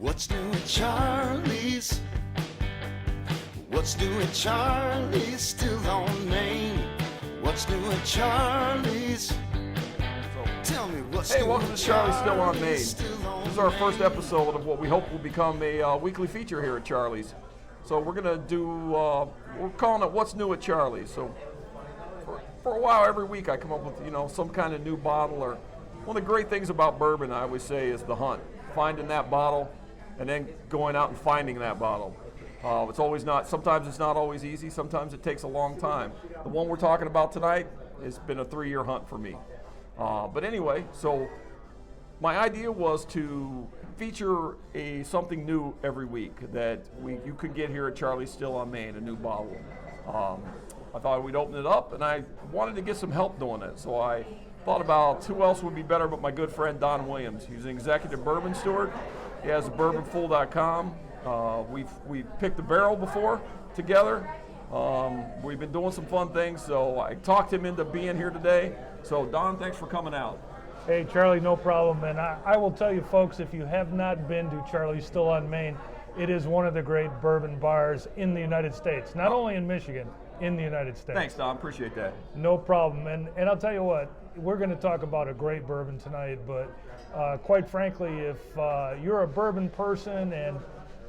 What's new at Charlie's? What's new at Charlie's? Still on Main. What's new at Charlie's? Tell me what's Hey, new welcome at to Charlie's Still on Main. Still on This is our first episode of what we hope will become a weekly feature here at Charlie's. So we're gonna do, we're calling it What's New at Charlie's. So for a while, every week I come up with, some kind of new bottle. Or one of the great things about bourbon, I always say, is the hunt. Finding that bottle and then going out and finding that bottle. It's always not, sometimes it's not always easy, sometimes it takes a long time. The one we're talking about tonight has been a 3-year hunt for me. But anyway, so my idea was to feature something new every week that you could get here at Charlie's Still on Main, a new bottle. I thought we'd open it up, and I wanted to get some help doing it. So I thought about who else would be better but my good friend Don Williams. He's an Executive Bourbon Steward. He has bourbonfool.com. We've picked the barrel before together. We've been doing some fun things, so I talked him into being here today. So Don, thanks for coming out. Hey Charlie, no problem. And I will tell you folks, if you have not been to Charlie's Still on Main, it is one of the great bourbon bars in the United States. Not only in Michigan, in the United States. Thanks, Don. Appreciate that. No problem. And I'll tell you what, we're going to talk about a great bourbon tonight, but quite frankly, if you're a bourbon person and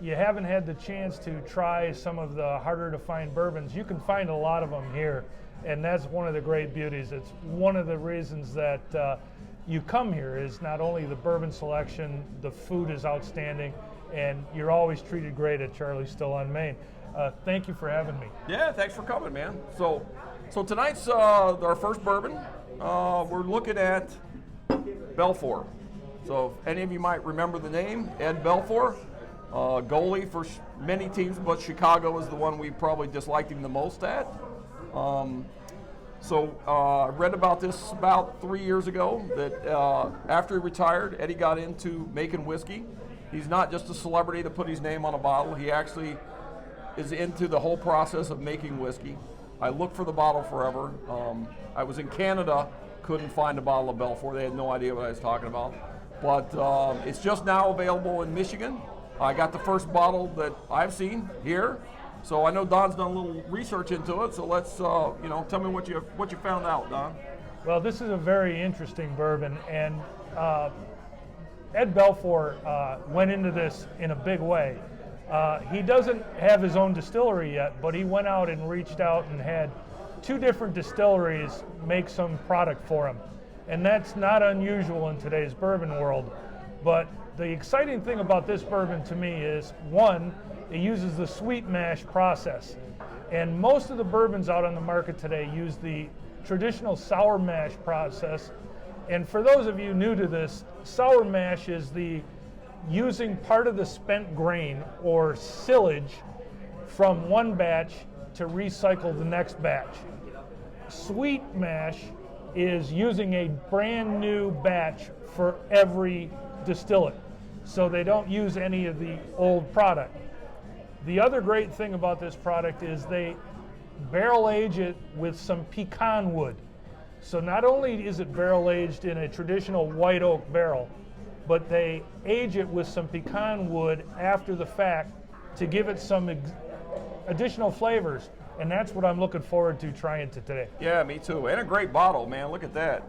you haven't had the chance to try some of the harder to find bourbons, you can find a lot of them here. And that's one of the great beauties. It's one of the reasons that you come here is not only the bourbon selection, the food is outstanding, and you're always treated great at Charlie's Still on Main. Thank you for having me. Yeah, thanks for coming, man. So tonight's our first bourbon. We're looking at Belfour. So if any of you might remember the name, Ed Belfour, goalie for many teams, but Chicago is the one we probably disliked him the most at. I read about this about 3 years ago, that after he retired, Eddie got into making whiskey. He's not just a celebrity to put his name on a bottle. He actually is into the whole process of making whiskey. I looked for the bottle forever. I was in Canada, couldn't find a bottle of Belfour. They had no idea what I was talking about. But it's just now available in Michigan. I got the first bottle that I've seen here. So I know Don's done a little research into it. So let's, tell me what you found out, Don. Well, this is a very interesting bourbon, and Ed Belfour went into this in a big way. He doesn't have his own distillery yet, but he went out and reached out and had 2 different distilleries make some product for him. And that's not unusual in today's bourbon world. But the exciting thing about this bourbon to me is, one, it uses the sweet mash process. And most of the bourbons out on the market today use the traditional sour mash process. And for those of you new to this, sour mash is using part of the spent grain or silage from one batch to recycle the next batch. Sweet mash is using a brand new batch for every distillate, so they don't use any of the old product. The other great thing about this product is they barrel age it with some pecan wood. So not only is it barrel aged in a traditional white oak barrel, but they age it with some pecan wood after the fact to give it some additional flavors. And that's what I'm looking forward to trying today. Yeah, me too. And a great bottle, man. Look at that.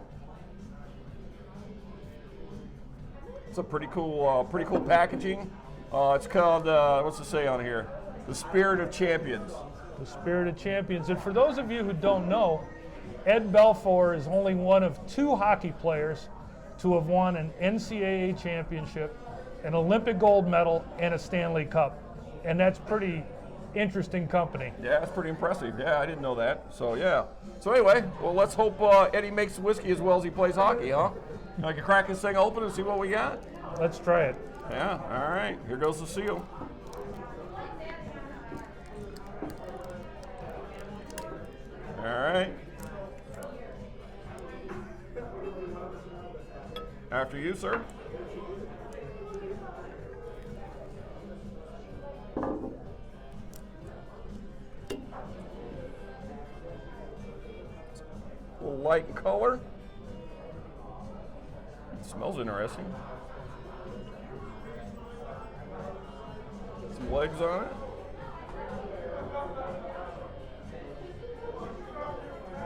It's a pretty cool packaging. It's called, what's it say on here? The Spirit of Champions. The Spirit of Champions. And for those of you who don't know, Ed Belfour is only one of 2 hockey players to have won an NCAA championship, an Olympic gold medal, and a Stanley Cup. And that's pretty interesting company. Yeah, that's pretty impressive. Yeah, I didn't know that. So, yeah. So, anyway, well, let's hope Eddie makes whiskey as well as he plays hockey, huh? I can crack this thing open and see what we got? Let's try it. Yeah, all right. Here goes the seal. All right. After you, sir. A little light in color. It smells interesting. Some legs on it.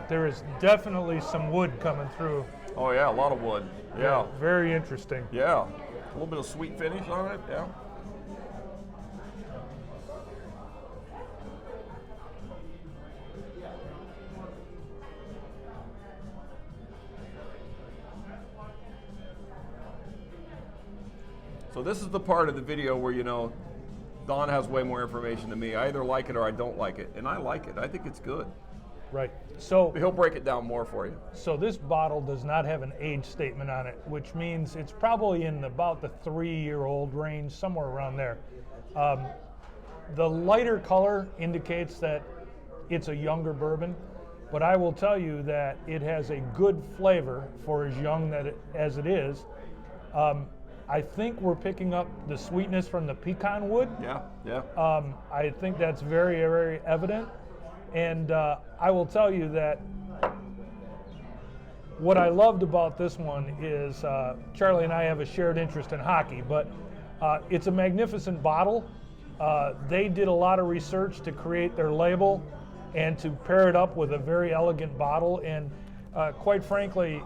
There is definitely some wood coming through. Oh yeah, a lot of wood. Yeah. Very interesting. Yeah. A little bit of sweet finish on it. Yeah. So this is the part of the video where, you know, Don has way more information than me. I either like it or I don't like it. And I like it. I think it's good. Right. So But he'll break it down more for you. So this bottle does not have an age statement on it, which means it's probably in about the 3-year-old range, somewhere around there. The lighter color indicates that it's a younger bourbon, but I will tell you that it has a good flavor for as young as it is. I think we're picking up the sweetness from the pecan wood. Yeah, yeah. I think that's very, very evident. And I will tell you that what I loved about this one is Charlie and I have a shared interest in hockey, but it's a magnificent bottle. They did a lot of research to create their label and to pair it up with a very elegant bottle. And quite frankly,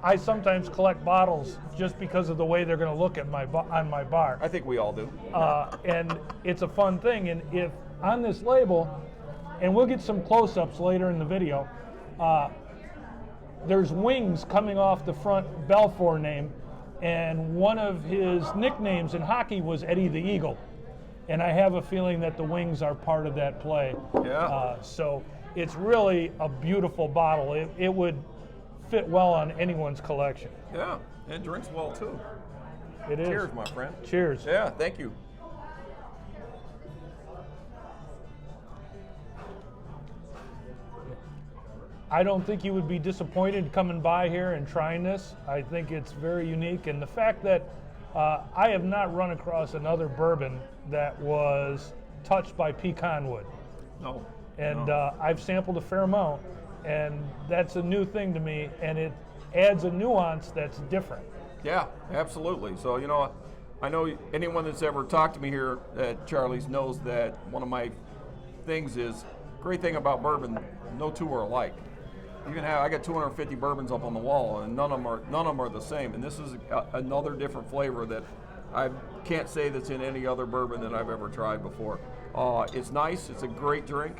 I sometimes collect bottles just because of the way they're going to look at on my bar. I think we all do. And it's a fun thing. And if on this label, and we'll get some close-ups later in the video, there's wings coming off the front Belfour name, and one of his nicknames in hockey was Eddie the Eagle. And I have a feeling that the wings are part of that play. Yeah. So it's really a beautiful bottle. It would fit well on anyone's collection. Yeah, and drinks well too. It is. Cheers, my friend. Cheers. Yeah, thank you. I don't think you would be disappointed coming by here and trying this. I think it's very unique, and the fact that I have not run across another bourbon that was touched by pecan wood. No. And no. I've sampled a fair amount, and that's a new thing to me, and it adds a nuance that's different. Yeah, absolutely. So, you know, I know anyone that's ever talked to me here at Charlie's knows that one of my things is, great thing about bourbon, no two are alike. You can have, I got 250 bourbons up on the wall, and none of them are the same. And this is another different flavor that I can't say that's in any other bourbon that I've ever tried before. It's nice. It's a great drink.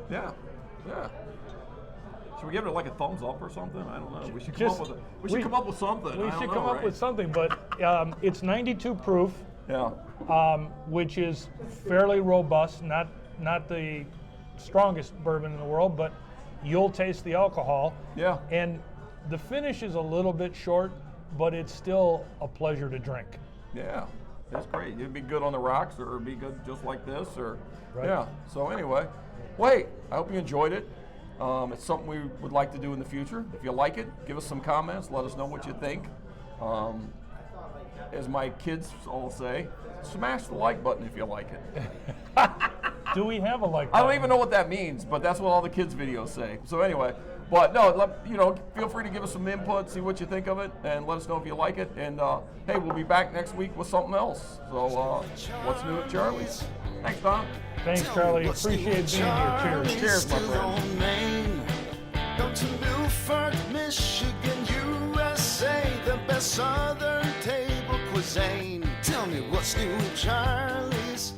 Yeah. Should we give it like a thumbs up or something? I don't know. We should come up with something. We should come up with something, but it's 92 proof. Yeah. Which is fairly robust. Not the strongest bourbon in the world, but you'll taste the alcohol. Yeah. And the finish is a little bit short, but it's still a pleasure to drink. Yeah, that's great. It'd be good on the rocks, or it'd be good just like this, or right. Yeah. So anyway, wait. I hope you enjoyed it. It's something we would like to do in the future. If you like it, give us some comments. Let us know what you think. As my kids all say, smash the like button if you like it. Do we have a like I button? don't even know what that means, but that's what all the kids' videos say. So anyway, but no, feel free to give us some input, see what you think of it, and let us know if you like it. And hey, we'll be back next week with something else. So what's new at Charlie's? Thanks, Don. Thanks, Charlie. Appreciate being here. Cheers. Cheers, my friend. Go to Belfour, Michigan, USA, the best southern table cuisine. Tell me what's new at Charlie's.